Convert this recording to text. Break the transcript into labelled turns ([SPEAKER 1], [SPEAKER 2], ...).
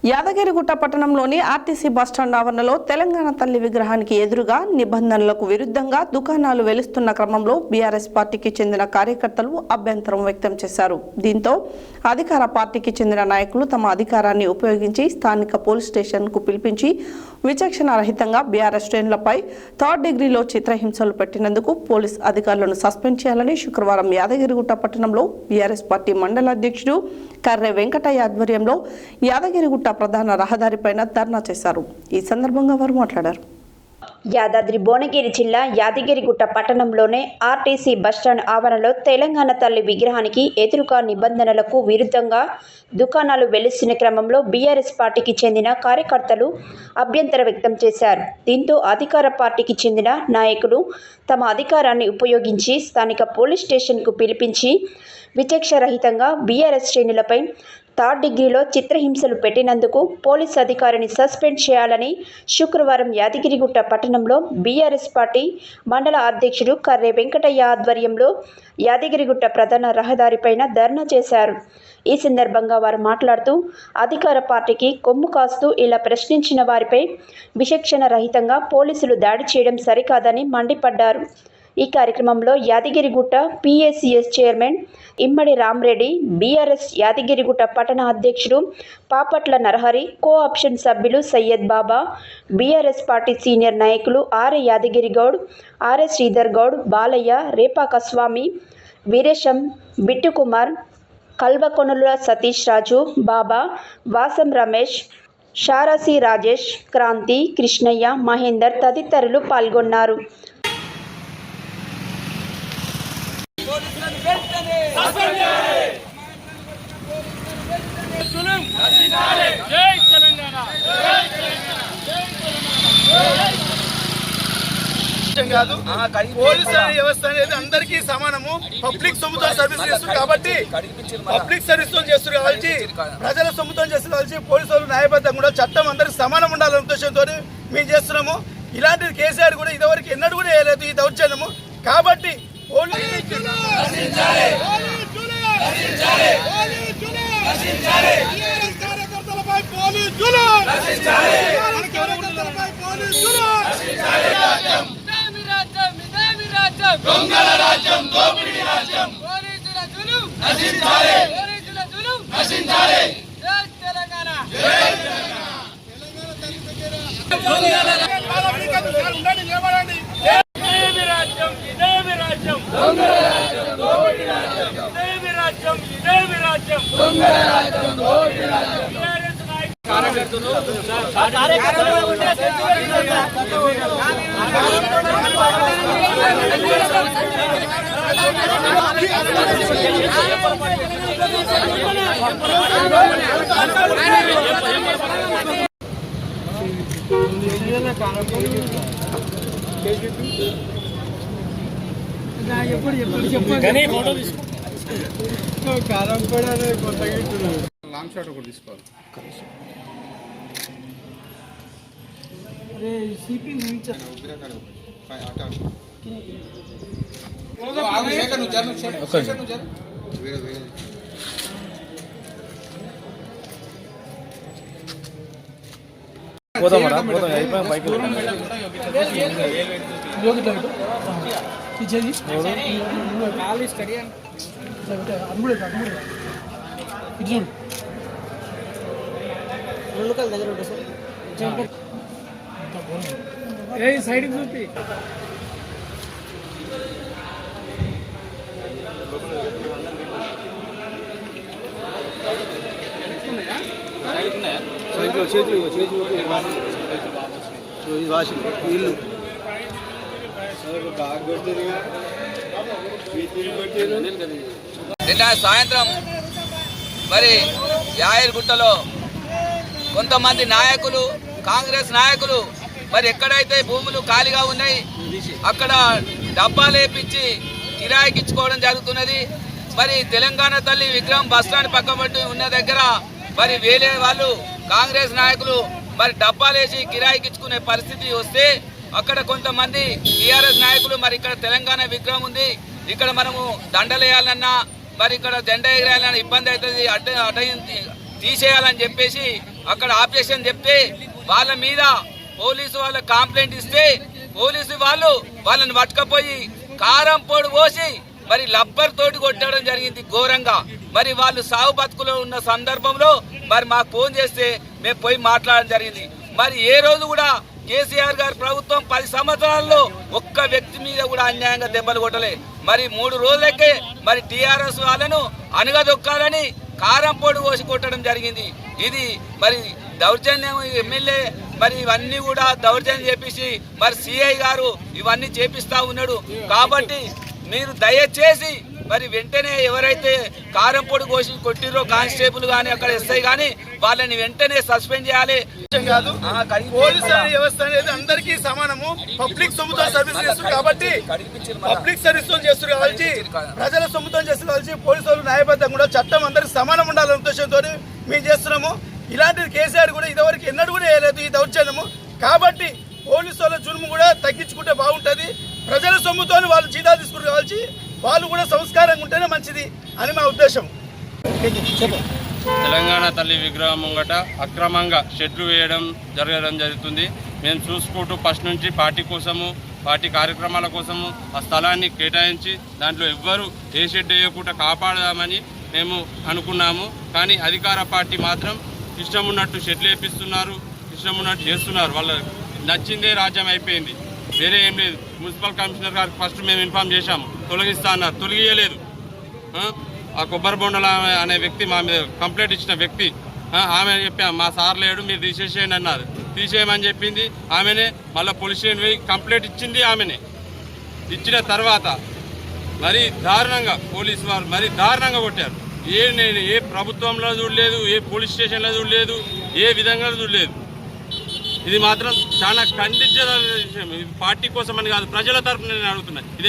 [SPEAKER 1] యాదగిరిగుట్ట పట్టణంలోని RTC bus stand ఆవరణలో తెలంగాణ తల్లి విగ్రహానికి ఎదురుగా నిబంధనలకు విరుద్ధంగా దుకాణాలు వెలుస్తున్న క్రమంలో బీఆర్ఎస్ పార్టీకి చెందిన కార్యకర్తలు అభ్యంతరం వ్యక్తం చేశారు. దీంతో అధికార పార్టీకి చెందిన నాయకులు తమ అధికారాన్ని ఉపయోగించి స్థానిక పోలీస్ స్టేషన్కు పిలిపించి విచక్షణ రహితంగా బీఆర్ఎస్ శ్రేణులపై థర్డ్ డిగ్రీలో చిత్రహింసలు పెట్టినందుకు పోలీస్ అధికారులను సస్పెండ్ చేయాలని శుక్రవారం యాదగిరిగుట్ట పట్టణంలో బీఆర్ఎస్ పార్టీ మండల అధ్యక్షుడు కర్రె వెంకటయ్య ఆధ్వర్యంలో యాదగిరిగుట్ట ప్రధాన రహదారిపైన ధర్నా చేశారు. ఈ సందర్భంగా వారు మాట్లాడారు.
[SPEAKER 2] యాదాద్రి భువనగిరి జిల్లా యాదగిరిగుట్ట పట్టణంలోనే ఆర్టీసీ బస్టాండ్ ఆవరణలో తెలంగాణ తల్లి విగ్రహానికి ఎదురుగా నిబంధనలకు విరుద్ధంగా దుకాణాలు వెలుస్తున్న క్రమంలో బీఆర్ఎస్ పార్టీకి చెందిన కార్యకర్తలు అభ్యంతరం వ్యక్తం చేశారు. దీంతో అధికార పార్టీకి చెందిన నాయకులు తమ అధికారాన్ని ఉపయోగించి స్థానిక పోలీస్ స్టేషన్కు పిలిపించి విచక్షరహితంగా బీఆర్ఎస్ శ్రేణులపై థర్డ్ డిగ్రీలో చిత్రహింసలు పెట్టినందుకు పోలీస్ అధికారిని సస్పెండ్ చేయాలని శుక్రవారం యాదగిరిగుట్ట పట్టణంలో బీఆర్ఎస్ పార్టీ మండల అధ్యక్షుడు కర్రె వెంకటయ్య ఆధ్వర్యంలో యాదగిరిగుట్ట ప్రధాన రహదారిపైన ధర్నా చేశారు. ఈ సందర్భంగా వారు మాట్లాడుతూ అధికార పార్టీకి కొమ్ము కాస్తూ ఇలా ప్రశ్నించిన వారిపై విచక్షణ రహితంగా పోలీసులు దాడి చేయడం సరికాదని మండిపడ్డారు. ఈ కార్యక్రమంలో యాదగిరిగుట్ట పిఎస్సిఎస్ చైర్మన్ ఇమ్మడి రామరెడ్డి, బీఆర్ఎస్ యాదగిరిగుట్ట పట్టణ అధ్యక్షుడు పాపట్ల నరహరి, కోఆప్షన్ సభ్యులు సయ్యద్ బాబా, బీఆర్ఎస్ పార్టీ సీనియర్ నాయకులు ఆర్ఏ యాదగిరి గౌడ్, ఆర్ఏ శ్రీధర్ గౌడ్, బాలయ్య, రేపాక స్వామి, వీరేశం, బిట్టుకుమార్, కల్వకొనుల సతీష్ రాజు, బాబా, వాసం రమేష్, షారాసి రాజేష్, క్రాంతి, కృష్ణయ్య, మహేందర్ తదితరులు పాల్గొన్నారు.
[SPEAKER 3] పోలీసు వ్యవస్థ అనేది అందరికీ సమానము. పబ్లిక్ సొమ్ముతో సర్వీస్ చేస్తారు కాబట్టి పబ్లిక్ సర్వీస్ చేస్తారు కాబట్టి ప్రజల సొమ్ముతో చేస్తారు కాబట్టి పోలీసులు న్యాయబద్ధంగా కూడా చట్టం అందరికి సమానం ఉండాలనే ఉద్దేశంతో మేము చేస్తున్నాము. ఇలాంటి కేసీఆర్ కూడా ఇదివరకు ఎన్నడూ కూడా వేయలేదు ఈ దౌర్జన్యము. కాబట్టి దొంగల రాజ్యం, దోపిడీ రాజ్యం, పోలీసుల జులుం నశించాలి, పోలీసుల జులుం నశించాలి. జై తెలంగాణ, జై తెలంగాణ. దొంగల రాజ్యం ఉండండి, నిలబడండి. ఇదేమి రాజ్యం, ఇదేమి రాజ్యం, దొంగల రాజ్యం, దోపిడీ రాజ్యం, ఇదేమి రాజ్యం, ఇదేమి రాజ్యం, దొంగల రాజ్యం, దోపిడీ రాజ్యం. కార్యకర్తలు కారం కూడా కొత్తగా లాంగ్ షాట్ ఒకటి తీసుకోవాలి. సైడ్ చూపి ఇల్లు
[SPEAKER 4] నిన్న సాయంత్రం మరి యాదగిరిగుట్టలో కొంతమంది నాయకులు, కాంగ్రెస్ నాయకులు మరి ఎక్కడైతే భూములు ఖాళీగా ఉన్నాయి అక్కడ డబ్బాలేపించి కిరాయికిచ్చుకోవడం జరుగుతున్నది. మరి తెలంగాణ తల్లి విగ్రహం బస్టాండ్ పక్కబట్టి ఉన్న దగ్గర మరి వేరే వాళ్ళు కాంగ్రెస్ నాయకులు మరి డబ్బాలేసి కిరాయికిచ్చుకునే పరిస్థితి వస్తే అక్కడ కొంతమంది టీఆర్ఎస్ నాయకులు మరి ఇక్కడ తెలంగాణ విగ్రహం ఉంది, ఇక్కడ మనము దండలేయాలన్నా మరి ఇక్కడ జెండా ఎగరేయాలన్నా ఇబ్బంది అవుతుంది, తీసేయాలని చెప్పేసి అక్కడ ఆపరేషన్ చెప్తే వాళ్ళ మీద పోలీసు వాళ్ళ కంప్లైంట్ ఇస్తే పోలీసు వాళ్ళు వాళ్ళని పట్టుకపోయి కారం పొడి పోసి మరి లబ్బర్ తోటి కొట్టడం జరిగింది ఘోరంగా. మరి వాళ్ళు సాగు బతుకులో ఉన్న సందర్భంలో మరి మాకు ఫోన్ చేస్తే మేము పోయి మాట్లాడడం జరిగింది. మరి ఏ రోజు కూడా కేసీఆర్ గారి ప్రభుత్వం 10 సంవత్సరాల్లో ఒక్క వ్యక్తి మీద కూడా అన్యాయంగా దెబ్బలు కొట్టలే. మరి 3 రోజులకే మరి టీఆర్ఎస్ వాళ్ళను అణగదొక్కాలని కారం పొడి పోసి కొట్టడం జరిగింది. ఇది మరి దౌర్జన్యం ఎమ్మెల్యే మరి ఇవన్నీ కూడా దౌర్జన్యం చేపించి మరి సిఐ గారు ఇవన్నీ చేపిస్తా ఉన్నాడు. కాబట్టి మీరు దయచేసి మరి వెంటనే ఎవరైతే కారం పొడి కోసి కొట్టిరో కానిస్టేబుల్ కానీ అక్కడ ఎస్ఐ కానీ వాళ్ళని వెంటనే సస్పెండ్ చేయాలి.
[SPEAKER 3] కాదు పోలీసు వ్యవస్థ అనేది అందరికీ సమానము. పబ్లిక్ సొమ్ముతో సర్వీస్ చేస్తారు కాబట్టి పబ్లిక్ సర్వీస్ చేస్తారు కాబట్టి ప్రజల సొమ్ముతో చేస్తారు కాబట్టి పోలీసులు న్యాయబద్ధంగా కూడా చట్టం అందరికి సమానం ఉండాలనే ఉద్దేశంతో మేము చేస్తున్నాము. ఇలాంటిది కేసీఆర్ కూడా ఇదివరకు ఎన్నడూ కూడా వేయలేదు ఈ దౌర్జన్యము. కాబట్టి పోలీసు వాళ్ళ జులుము కూడా తగ్గించుకుంటే బాగుంటుంది. ప్రజల సొమ్ముతో వాళ్ళు జీతాలు తీసుకుంటారు కాబట్టి వాళ్ళు కూడా సంస్కారంగా ఉంటేనే మంచిది అని మా ఉద్దేశం.
[SPEAKER 5] తెలంగాణ తల్లి విగ్రహం ముంగట అక్రమంగా షెడ్లు వేయడం జరుగుతుంది. మేము చూసుకుంటూ ఫస్ట్ నుంచి పార్టీ కోసము పార్టీ కార్యక్రమాల కోసము ఆ స్థలాన్ని కేటాయించి దాంట్లో ఎవ్వరు ఏ షెడ్ వేయకుండా కాపాడదామని మేము అనుకున్నాము. కానీ అధికార పార్టీ మాత్రం ఇష్టం ఉన్నట్టు షెడ్లు వేపిస్తున్నారు, ఇష్టం ఉన్నట్టు చేస్తున్నారు. వాళ్ళ నచ్చిందే రాజ్యం అయిపోయింది, వేరే ఏం లేదు. మున్సిపల్ కమిషనర్ గారికి ఫస్ట్ మేము ఇన్ఫామ్ చేశాము, తొలగిస్తా అన్నారు, తొలగియలేదు. ఆ కొబ్బరి బొండల అనే వ్యక్తి మా మీద కంప్లైంట్ ఇచ్చిన వ్యక్తి ఆమె చెప్పాము మా సార్ లేడు మీరు తీసేసేయండి అన్నారు. తీసేయమని చెప్పింది ఆమెనే. మళ్ళీ పోలీస్ స్టేషన్ పోయి కంప్లైంట్ ఇచ్చింది ఆమెనే. ఇచ్చిన తర్వాత మరీ దారుణంగా పోలీసు వారు మరీ దారుణంగా కొట్టారు. నేను ఏ ప్రభుత్వంలో చూడలేదు, ఏ పోలీస్ స్టేషన్లో చూడలేదు, ఏ విధంగా చూడలేదు. ఇది మాత్రం చాలా ఖండించాల్సిన విషయం. ఇది పార్టీ కోసం అని కాదు, ప్రజల తరఫున నేను అడుగుతున్నా.